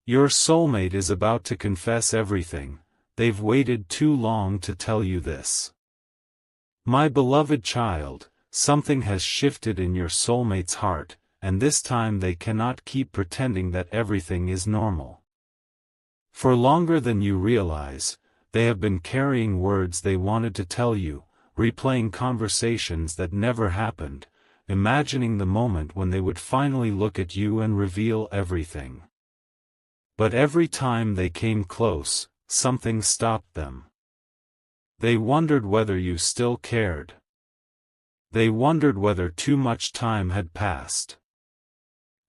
Your soulmate is about to confess everything. They've waited too long to tell you this. My beloved child, something has shifted in your soulmate's heart, and this time they cannot keep pretending that everything is normal. For longer than you realize, they have been carrying words they wanted to tell you, replaying conversations that never happened, imagining the moment when they would finally look at you and reveal everything. But every time they came close, something stopped them. They wondered whether you still cared. They wondered whether too much time had passed.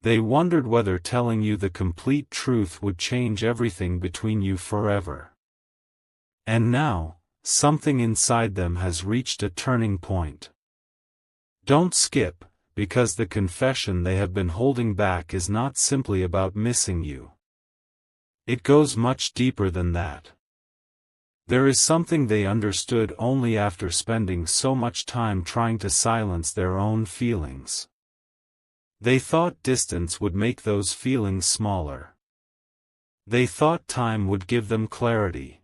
They wondered whether telling you the complete truth would change everything between you forever. And now, something inside them has reached a turning point. Don't skip, because the confession they have been holding back is not simply about missing you. It goes much deeper than that. There is something they understood only after spending so much time trying to silence their own feelings. They thought distance would make those feelings smaller. They thought time would give them clarity.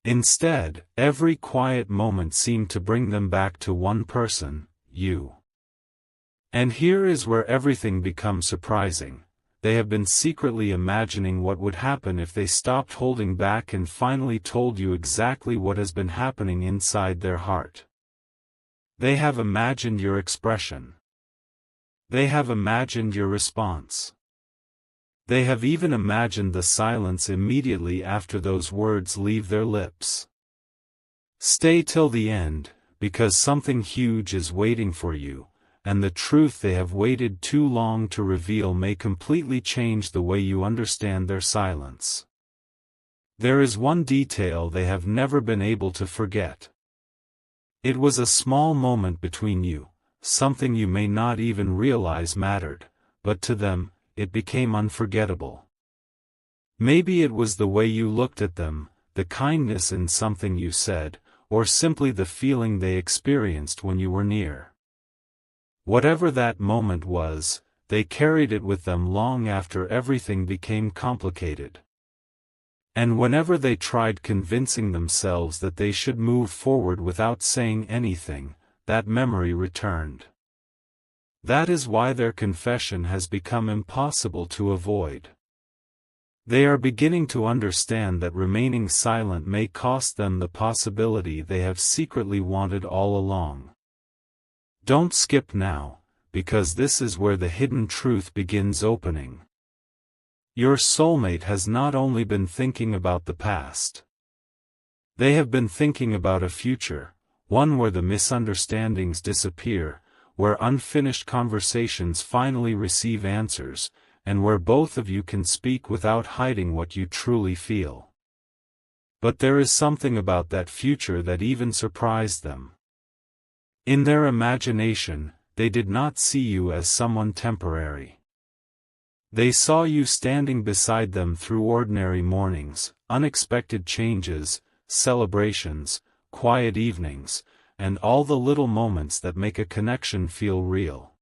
Instead, every quiet moment seemed to bring them back to one person, you. And here is where everything becomes surprising. They have been secretly imagining what would happen if they stopped holding back and finally told you exactly what has been happening inside their heart. They have imagined your expression. They have imagined your response. They have even imagined the silence immediately after those words leave their lips. Stay till the end, because something huge is waiting for you, and the truth they have waited too long to reveal may completely change the way you understand their silence. There is one detail they have never been able to forget. It was a small moment between you, something you may not even realize mattered, but to them, it became unforgettable. Maybe it was the way you looked at them, the kindness in something you said, or simply the feeling they experienced when you were near. Whatever that moment was, they carried it with them long after everything became complicated. And whenever they tried convincing themselves that they should move forward without saying anything, that memory returned. That is why their confession has become impossible to avoid. They are beginning to understand that remaining silent may cost them the possibility they have secretly wanted all along. Don't skip now, because this is where the hidden truth begins opening. Your soulmate has not only been thinking about the past. They have been thinking about a future, one where the misunderstandings disappear, where unfinished conversations finally receive answers, and where both of you can speak without hiding what you truly feel. But there is something about that future that even surprised them. In their imagination, they did not see you as someone temporary. They saw you standing beside them through ordinary mornings, unexpected changes, celebrations, quiet evenings, and all the little moments that make a connection feel real.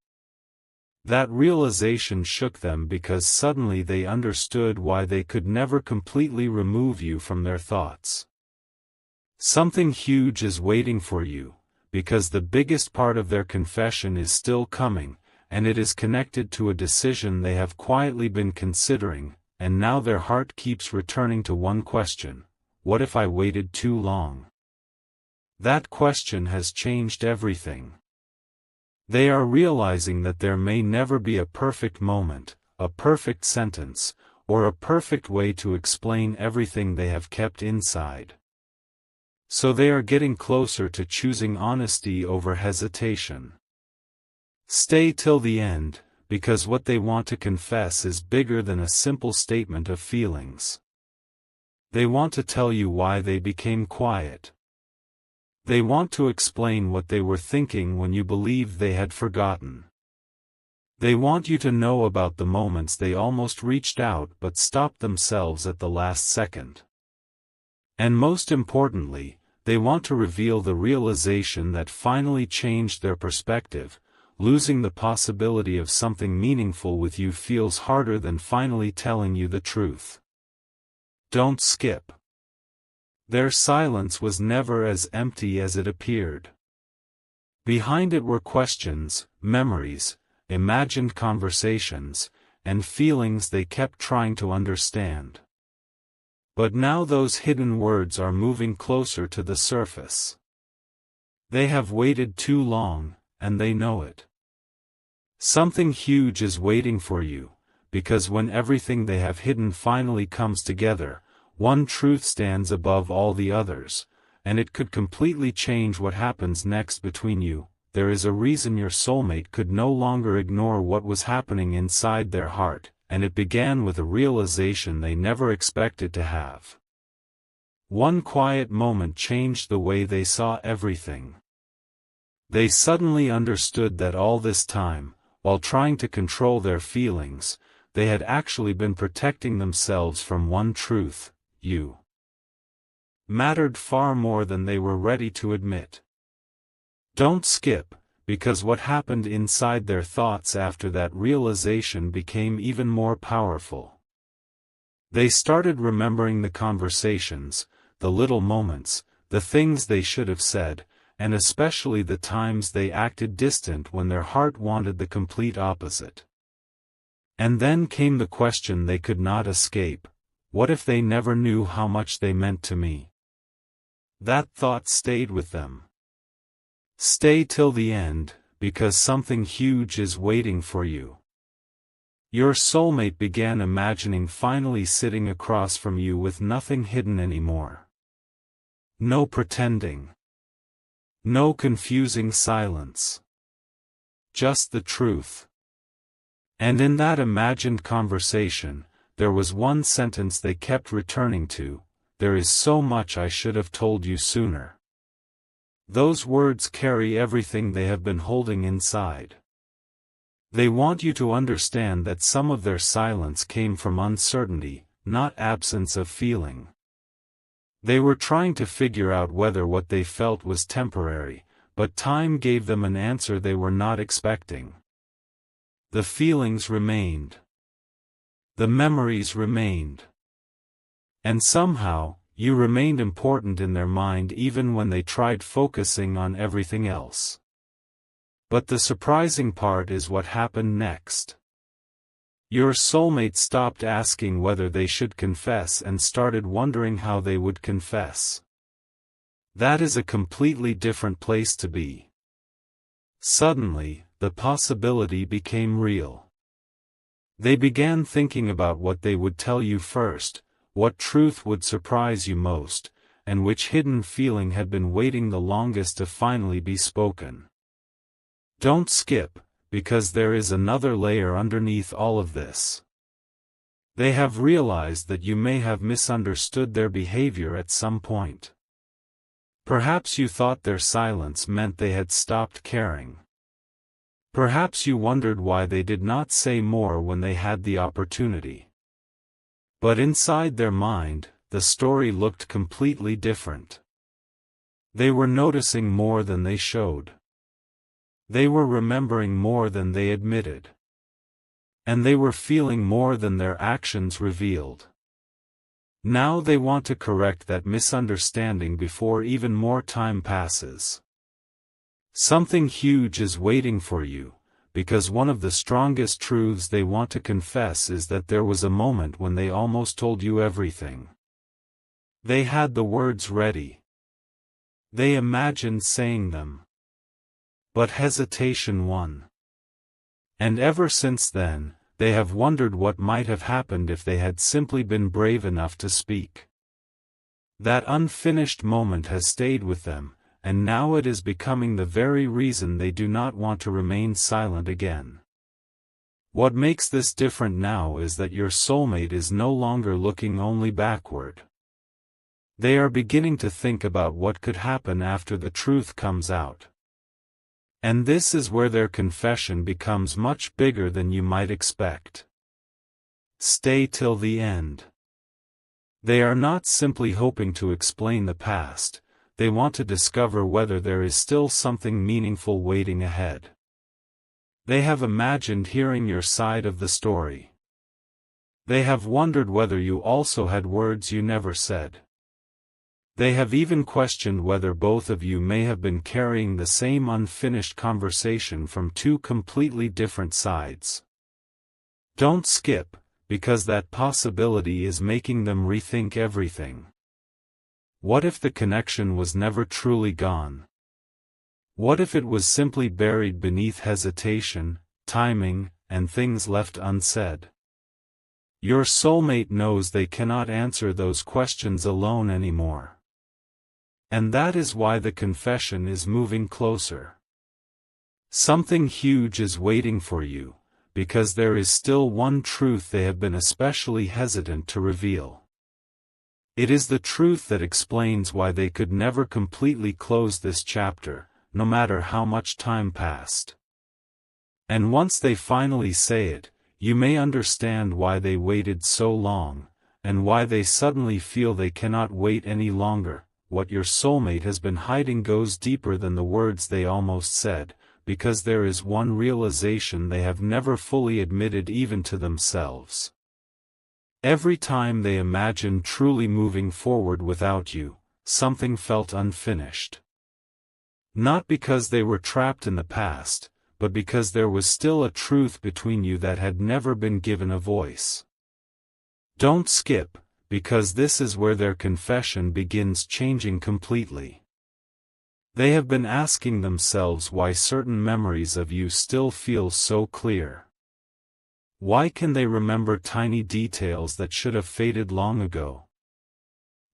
That realization shook them because suddenly they understood why they could never completely remove you from their thoughts. Something huge is waiting for you, because the biggest part of their confession is still coming, and it is connected to a decision they have quietly been considering, and now their heart keeps returning to one question: what if I waited too long? That question has changed everything. They are realizing that there may never be a perfect moment, a perfect sentence, or a perfect way to explain everything they have kept inside. So they are getting closer to choosing honesty over hesitation. Stay till the end, because what they want to confess is bigger than a simple statement of feelings. They want to tell you why they became quiet. They want to explain what they were thinking when you believed they had forgotten. They want you to know about the moments they almost reached out but stopped themselves at the last second. And most importantly, they want to reveal the realization that finally changed their perspective, losing the possibility of something meaningful with you feels harder than finally telling you the truth. Don't skip. Their silence was never as empty as it appeared. Behind it were questions, memories, imagined conversations, and feelings they kept trying to understand. But now those hidden words are moving closer to the surface. They have waited too long, and they know it. Something huge is waiting for you, because when everything they have hidden finally comes together, one truth stands above all the others, and it could completely change what happens next between you. There is a reason your soulmate could no longer ignore what was happening inside their heart, and it began with a realization they never expected to have. One quiet moment changed the way they saw everything. They suddenly understood that all this time, while trying to control their feelings, they had actually been protecting themselves from one truth: you mattered far more than they were ready to admit. Don't skip, because what happened inside their thoughts after that realization became even more powerful. They started remembering the conversations, the little moments, the things they should have said, and especially the times they acted distant when their heart wanted the complete opposite. And then came the question they could not escape: what if they never knew how much they meant to me? That thought stayed with them. Stay till the end, because something huge is waiting for you. Your soulmate began imagining finally sitting across from you with nothing hidden anymore. No pretending. No confusing silence. Just the truth. And in that imagined conversation, there was one sentence they kept returning to: "There is so much I should have told you sooner." Those words carry everything they have been holding inside. They want you to understand that some of their silence came from uncertainty, not absence of feeling. They were trying to figure out whether what they felt was temporary, but time gave them an answer they were not expecting. The feelings remained. The memories remained. And somehow, you remained important in their mind even when they tried focusing on everything else. But the surprising part is what happened next. Your soulmate stopped asking whether they should confess and started wondering how they would confess. That is a completely different place to be. Suddenly, the possibility became real. They began thinking about what they would tell you first, what truth would surprise you most, and which hidden feeling had been waiting the longest to finally be spoken. Don't skip, because there is another layer underneath all of this. They have realized that you may have misunderstood their behavior at some point. Perhaps you thought their silence meant they had stopped caring. Perhaps you wondered why they did not say more when they had the opportunity. But inside their mind, the story looked completely different. They were noticing more than they showed. They were remembering more than they admitted. And they were feeling more than their actions revealed. Now they want to correct that misunderstanding before even more time passes. Something huge is waiting for you, because one of the strongest truths they want to confess is that there was a moment when they almost told you everything. They had the words ready. They imagined saying them. But hesitation won. And ever since then, they have wondered what might have happened if they had simply been brave enough to speak. That unfinished moment has stayed with them, and now it is becoming the very reason they do not want to remain silent again. What makes this different now is that your soulmate is no longer looking only backward. They are beginning to think about what could happen after the truth comes out. And this is where their confession becomes much bigger than you might expect. Stay till the end. They are not simply hoping to explain the past, they want to discover whether there is still something meaningful waiting ahead. They have imagined hearing your side of the story. They have wondered whether you also had words you never said. They have even questioned whether both of you may have been carrying the same unfinished conversation from two completely different sides. Don't skip, because that possibility is making them rethink everything. What if the connection was never truly gone? What if it was simply buried beneath hesitation, timing, and things left unsaid? Your soulmate knows they cannot answer those questions alone anymore. And that is why the confession is moving closer. Something huge is waiting for you, because there is still one truth they have been especially hesitant to reveal. It is the truth that explains why they could never completely close this chapter, no matter how much time passed. And once they finally say it, you may understand why they waited so long, and why they suddenly feel they cannot wait any longer. What your soulmate has been hiding goes deeper than the words they almost said, because there is one realization they have never fully admitted even to themselves. Every time they imagined truly moving forward without you, something felt unfinished. Not because they were trapped in the past, but because there was still a truth between you that had never been given a voice. Don't skip, because this is where their confession begins changing completely. They have been asking themselves why certain memories of you still feel so clear. Why can they remember tiny details that should have faded long ago?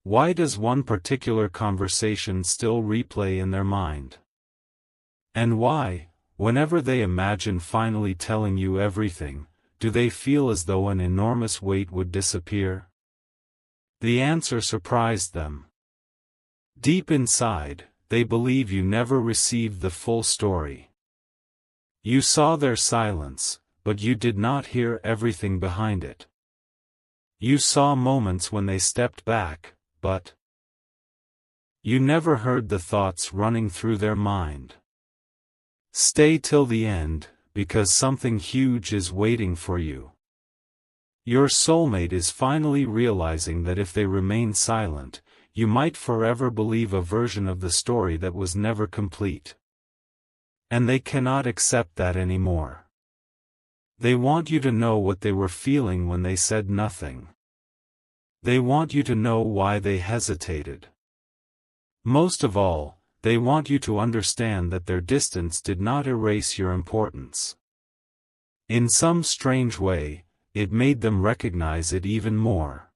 Why does one particular conversation still replay in their mind? And why, whenever they imagine finally telling you everything, do they feel as though an enormous weight would disappear? The answer surprised them. Deep inside, they believe you never received the full story. You saw their silence, but you did not hear everything behind it. You saw moments when they stepped back, but you never heard the thoughts running through their mind. Stay till the end, because something huge is waiting for you. Your soulmate is finally realizing that if they remain silent, you might forever believe a version of the story that was never complete. And they cannot accept that anymore. They want you to know what they were feeling when they said nothing. They want you to know why they hesitated. Most of all, they want you to understand that their distance did not erase your importance. In some strange way, it made them recognize it even more.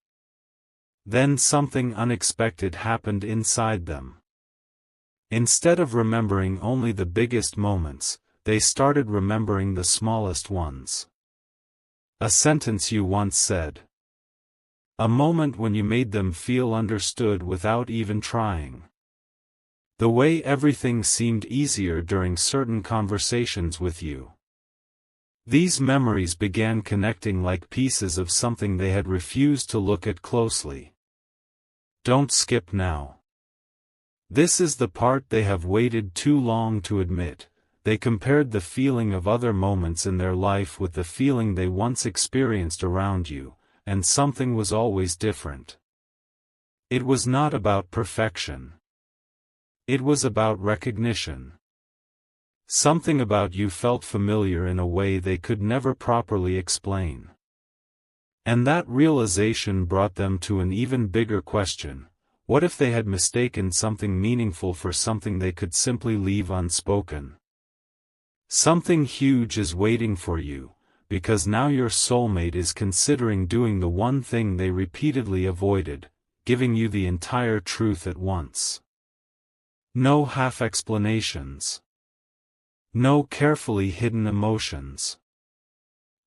Then something unexpected happened inside them. Instead of remembering only the biggest moments, they started remembering the smallest ones. A sentence you once said. A moment when you made them feel understood without even trying. The way everything seemed easier during certain conversations with you. These memories began connecting like pieces of something they had refused to look at closely. Don't skip now. This is the part they have waited too long to admit. They compared the feeling of other moments in their life with the feeling they once experienced around you, and something was always different. It was not about perfection. It was about recognition. Something about you felt familiar in a way they could never properly explain. And that realization brought them to an even bigger question: what if they had mistaken something meaningful for something they could simply leave unspoken? Something huge is waiting for you, because now your soulmate is considering doing the one thing they repeatedly avoided, giving you the entire truth at once. No half explanations. No carefully hidden emotions.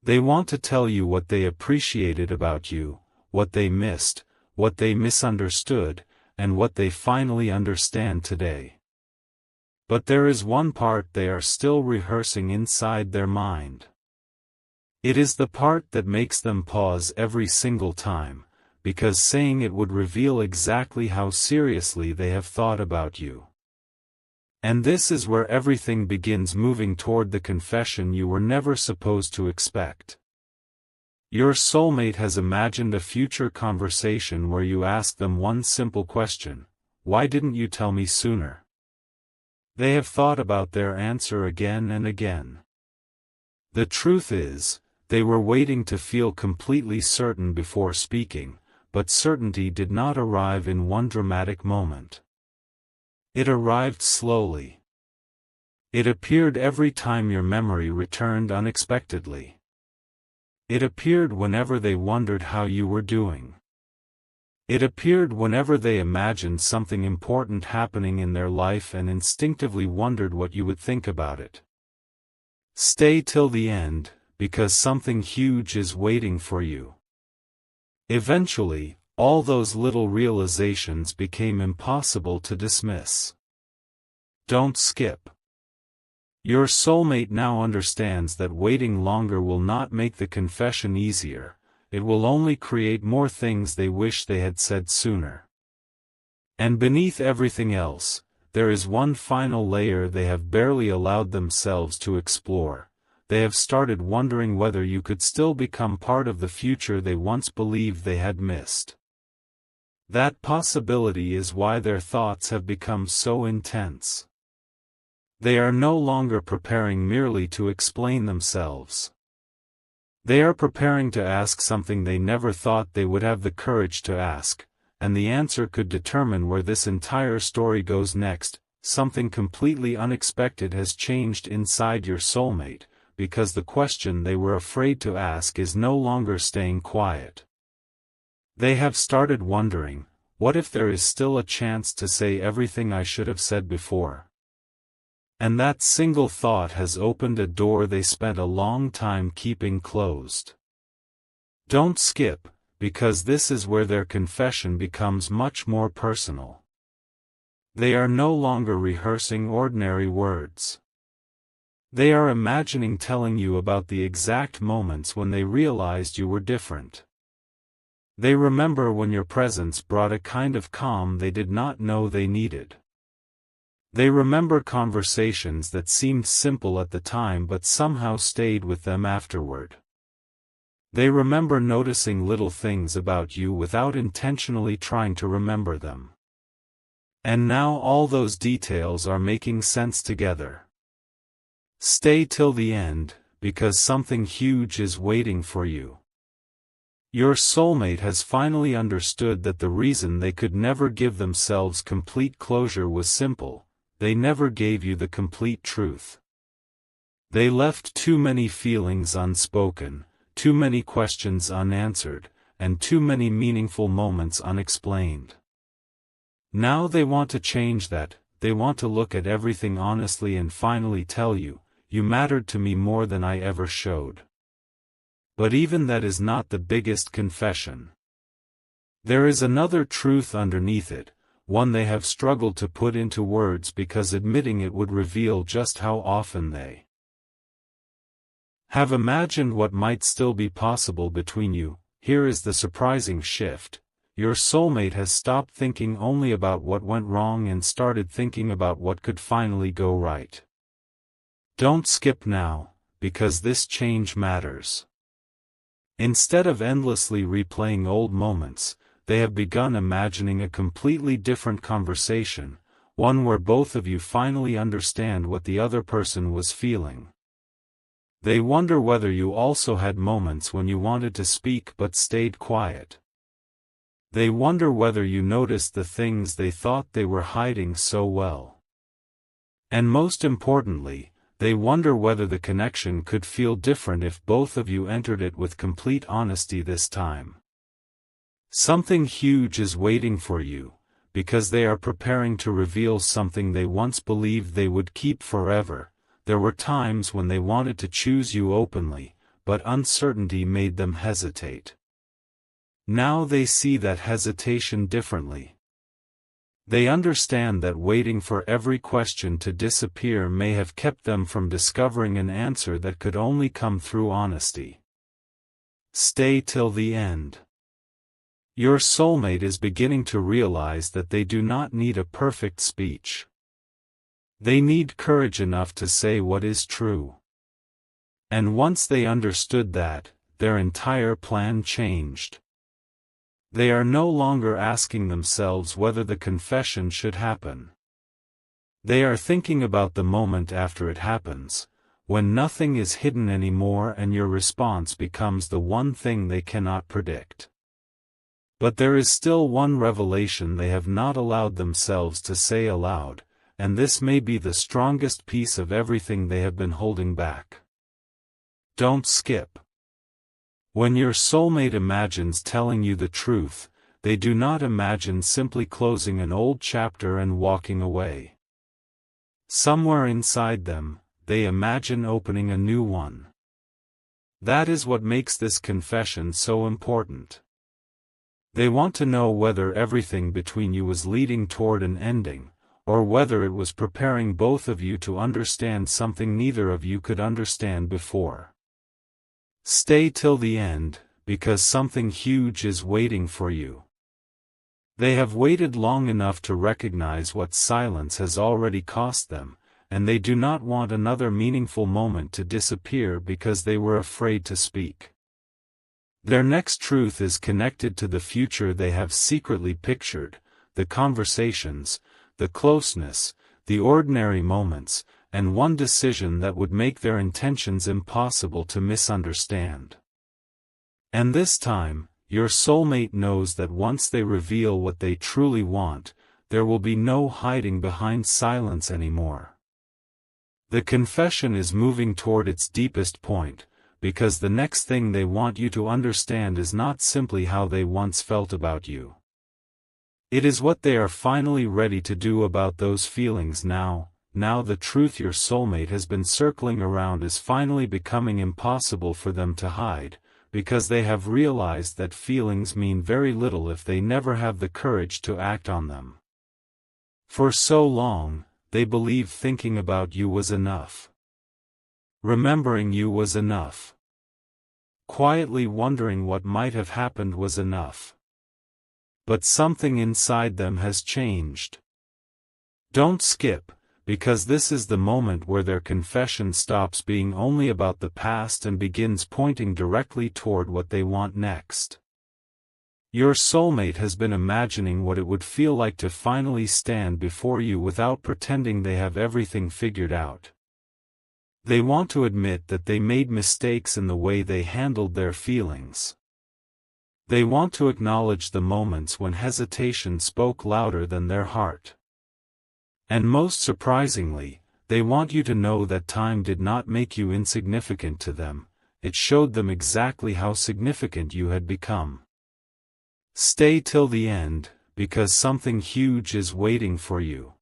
They want to tell you what they appreciated about you, what they missed, what they misunderstood, and what they finally understand today. But there is one part they are still rehearsing inside their mind. It is the part that makes them pause every single time, because saying it would reveal exactly how seriously they have thought about you. And this is where everything begins moving toward the confession you were never supposed to expect. Your soulmate has imagined a future conversation where you ask them one simple question: why didn't you tell me sooner? They have thought about their answer again and again. The truth is, they were waiting to feel completely certain before speaking, but certainty did not arrive in one dramatic moment. It arrived slowly. It appeared every time your memory returned unexpectedly. It appeared whenever they wondered how you were doing. It appeared whenever they imagined something important happening in their life and instinctively wondered what you would think about it. Stay till the end, because something huge is waiting for you. Eventually, all those little realizations became impossible to dismiss. Don't skip. Your soulmate now understands that waiting longer will not make the confession easier, it will only create more things they wish they had said sooner. And beneath everything else, there is one final layer they have barely allowed themselves to explore. They have started wondering whether you could still become part of the future they once believed they had missed. That possibility is why their thoughts have become so intense. They are no longer preparing merely to explain themselves. They are preparing to ask something they never thought they would have the courage to ask, and the answer could determine where this entire story goes next. Something completely unexpected has changed inside your soulmate, because the question they were afraid to ask is no longer staying quiet. They have started wondering, what if there is still a chance to say everything I should have said before? And that single thought has opened a door they spent a long time keeping closed. Don't skip, because this is where their confession becomes much more personal. They are no longer rehearsing ordinary words. They are imagining telling you about the exact moments when they realized you were different. They remember when your presence brought a kind of calm they did not know they needed. They remember conversations that seemed simple at the time but somehow stayed with them afterward. They remember noticing little things about you without intentionally trying to remember them. And now all those details are making sense together. Stay till the end, because something huge is waiting for you. Your soulmate has finally understood that the reason they could never give themselves complete closure was simple: they never gave you the complete truth. They left too many feelings unspoken, too many questions unanswered, and too many meaningful moments unexplained. Now they want to change that. They want to look at everything honestly and finally tell you, you mattered to me more than I ever showed. But even that is not the biggest confession. There is another truth underneath it, one they have struggled to put into words because admitting it would reveal just how often they have imagined what might still be possible between you. Here is the surprising shift: your soulmate has stopped thinking only about what went wrong and started thinking about what could finally go right. Don't skip now, because this change matters. Instead of endlessly replaying old moments, they have begun imagining a completely different conversation, one where both of you finally understand what the other person was feeling. They wonder whether you also had moments when you wanted to speak but stayed quiet. They wonder whether you noticed the things they thought they were hiding so well. And most importantly, they wonder whether the connection could feel different if both of you entered it with complete honesty this time. Something huge is waiting for you, because they are preparing to reveal something they once believed they would keep forever. There were times when they wanted to choose you openly, but uncertainty made them hesitate. Now they see that hesitation differently. They understand that waiting for every question to disappear may have kept them from discovering an answer that could only come through honesty. Stay till the end. Your soulmate is beginning to realize that they do not need a perfect speech. They need courage enough to say what is true. And once they understood that, their entire plan changed. They are no longer asking themselves whether the confession should happen. They are thinking about the moment after it happens, when nothing is hidden anymore and your response becomes the one thing they cannot predict. But there is still one revelation they have not allowed themselves to say aloud, and this may be the strongest piece of everything they have been holding back. Don't skip. When your soulmate imagines telling you the truth, they do not imagine simply closing an old chapter and walking away. Somewhere inside them, they imagine opening a new one. That is what makes this confession so important. They want to know whether everything between you was leading toward an ending, or whether it was preparing both of you to understand something neither of you could understand before. Stay till the end, because something huge is waiting for you. They have waited long enough to recognize what silence has already cost them, and they do not want another meaningful moment to disappear because they were afraid to speak. Their next truth is connected to the future they have secretly pictured, the conversations, the closeness, the ordinary moments, and one decision that would make their intentions impossible to misunderstand. And this time, your soulmate knows that once they reveal what they truly want, there will be no hiding behind silence anymore. The confession is moving toward its deepest point, because the next thing they want you to understand is not simply how they once felt about you. It is what they are finally ready to do about those feelings now. Now the truth your soulmate has been circling around is finally becoming impossible for them to hide, because they have realized that feelings mean very little if they never have the courage to act on them. For so long, they believed thinking about you was enough. Remembering you was enough. Quietly wondering what might have happened was enough. But something inside them has changed. Don't skip, because this is the moment where their confession stops being only about the past and begins pointing directly toward what they want next. Your soulmate has been imagining what it would feel like to finally stand before you without pretending they have everything figured out. They want to admit that they made mistakes in the way they handled their feelings. They want to acknowledge the moments when hesitation spoke louder than their heart. And most surprisingly, they want you to know that time did not make you insignificant to them, it showed them exactly how significant you had become. Stay till the end, because something huge is waiting for you.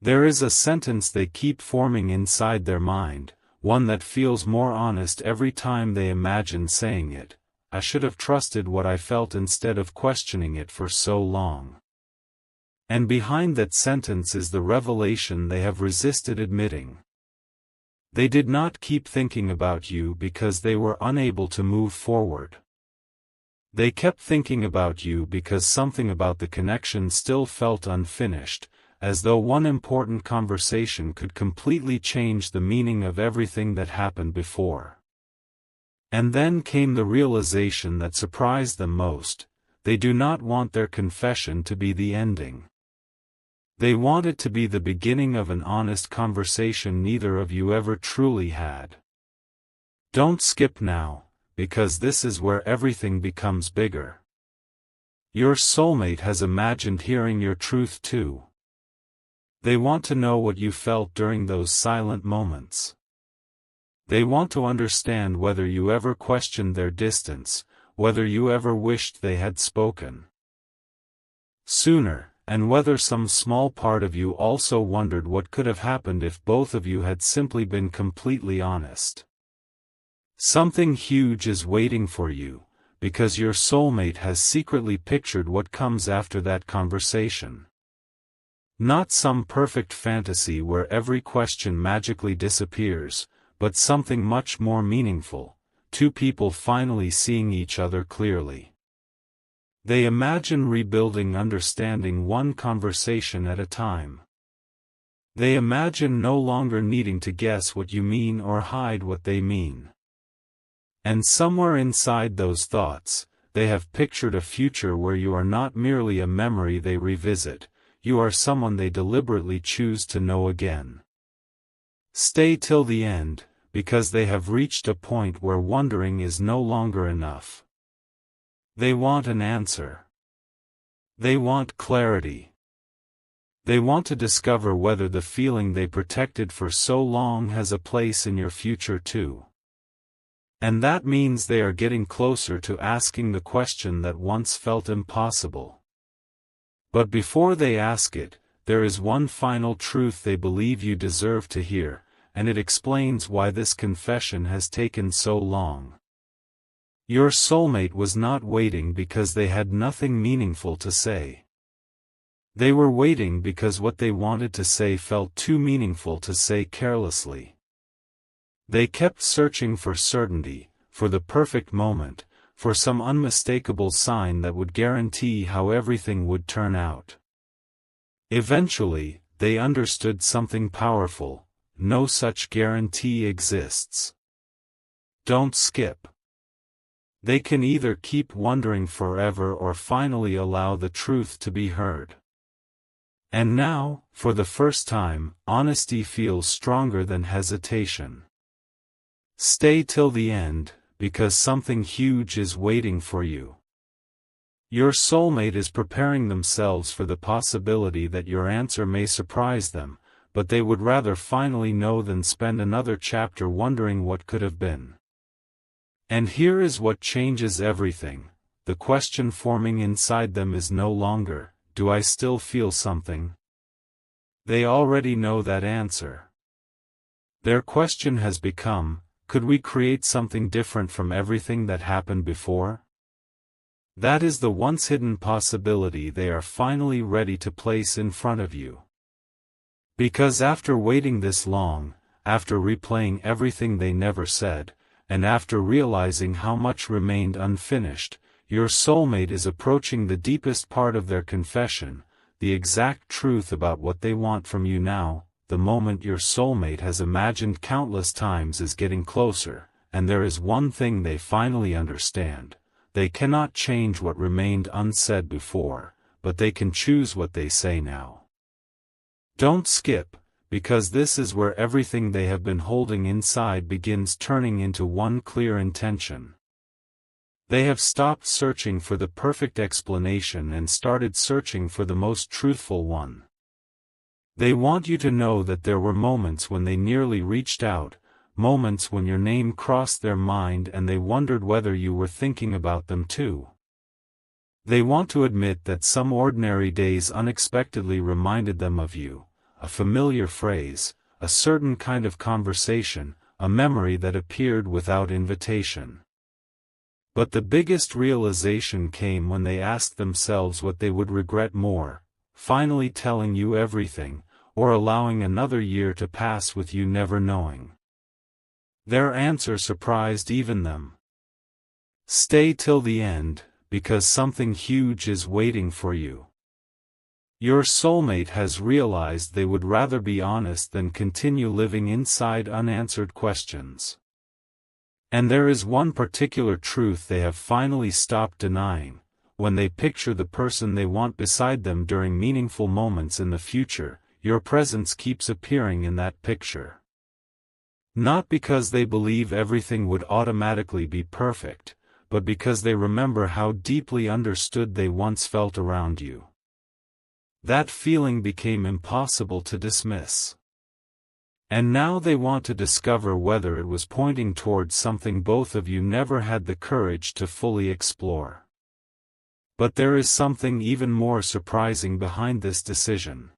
There is a sentence they keep forming inside their mind, one that feels more honest every time they imagine saying it. I should have trusted what I felt instead of questioning it for so long. And behind that sentence is the revelation they have resisted admitting. They did not keep thinking about you because they were unable to move forward. They kept thinking about you because something about the connection still felt unfinished, as though one important conversation could completely change the meaning of everything that happened before. And then came the realization that surprised them most: they do not want their confession to be the ending. They want it to be the beginning of an honest conversation neither of you ever truly had. Don't skip now, because this is where everything becomes bigger. Your soulmate has imagined hearing your truth too. They want to know what you felt during those silent moments. They want to understand whether you ever questioned their distance, whether you ever wished they had spoken sooner, and whether some small part of you also wondered what could have happened if both of you had simply been completely honest. Something huge is waiting for you, because your soulmate has secretly pictured what comes after that conversation. Not some perfect fantasy where every question magically disappears, but something much more meaningful, two people finally seeing each other clearly. They imagine rebuilding understanding one conversation at a time. They imagine no longer needing to guess what you mean or hide what they mean. And somewhere inside those thoughts, they have pictured a future where you are not merely a memory they revisit, you are someone they deliberately choose to know again. Stay till the end, because they have reached a point where wondering is no longer enough. They want an answer. They want clarity. They want to discover whether the feeling they protected for so long has a place in your future too. And that means they are getting closer to asking the question that once felt impossible. But before they ask it, there is one final truth they believe you deserve to hear, and it explains why this confession has taken so long. Your soulmate was not waiting because they had nothing meaningful to say. They were waiting because what they wanted to say felt too meaningful to say carelessly. They kept searching for certainty, for the perfect moment, for some unmistakable sign that would guarantee how everything would turn out. Eventually, they understood something powerful: no such guarantee exists. Don't skip. They can either keep wondering forever or finally allow the truth to be heard. And now, for the first time, honesty feels stronger than hesitation. Stay till the end, because something huge is waiting for you. Your soulmate is preparing themselves for the possibility that your answer may surprise them, but they would rather finally know than spend another chapter wondering what could have been. And here is what changes everything. The question forming inside them is no longer, "Do I still feel something?" They already know that answer. Their question has become, "Could we create something different from everything that happened before?" That is the once hidden possibility they are finally ready to place in front of you. Because after waiting this long, after replaying everything they never said, and after realizing how much remained unfinished, your soulmate is approaching the deepest part of their confession, the exact truth about what they want from you now. The moment your soulmate has imagined countless times is getting closer, and there is one thing they finally understand: they cannot change what remained unsaid before, but they can choose what they say now. Don't skip, because this is where everything they have been holding inside begins turning into one clear intention. They have stopped searching for the perfect explanation and started searching for the most truthful one. They want you to know that there were moments when they nearly reached out, moments when your name crossed their mind and they wondered whether you were thinking about them too. They want to admit that some ordinary days unexpectedly reminded them of you, a familiar phrase, a certain kind of conversation, a memory that appeared without invitation. But the biggest realization came when they asked themselves what they would regret more: finally telling you everything, or allowing another year to pass with you never knowing. Their answer surprised even them. Stay till the end, because something huge is waiting for you. Your soulmate has realized they would rather be honest than continue living inside unanswered questions. And there is one particular truth they have finally stopped denying: when they picture the person they want beside them during meaningful moments in the future, your presence keeps appearing in that picture. Not because they believe everything would automatically be perfect, but because they remember how deeply understood they once felt around you. That feeling became impossible to dismiss. And now they want to discover whether it was pointing towards something both of you never had the courage to fully explore. But there is something even more surprising behind this decision.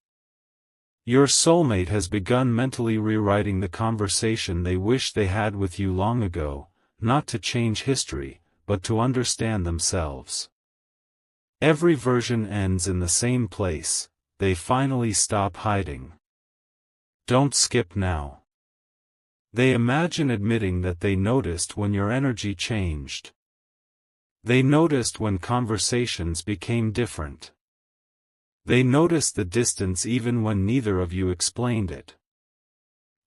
Your soulmate has begun mentally rewriting the conversation they wish they had with you long ago, not to change history, but to understand themselves. Every version ends in the same place: they finally stop hiding. Don't skip now. They imagine admitting that they noticed when your energy changed. They noticed when conversations became different. They noticed the distance even when neither of you explained it.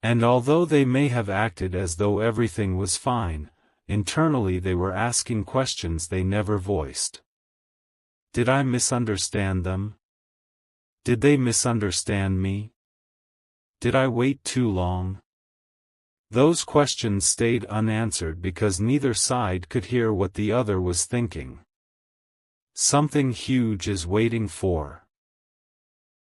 And although they may have acted as though everything was fine, internally they were asking questions they never voiced. Did I misunderstand them? Did they misunderstand me? Did I wait too long? Those questions stayed unanswered because neither side could hear what the other was thinking. Something huge is waiting for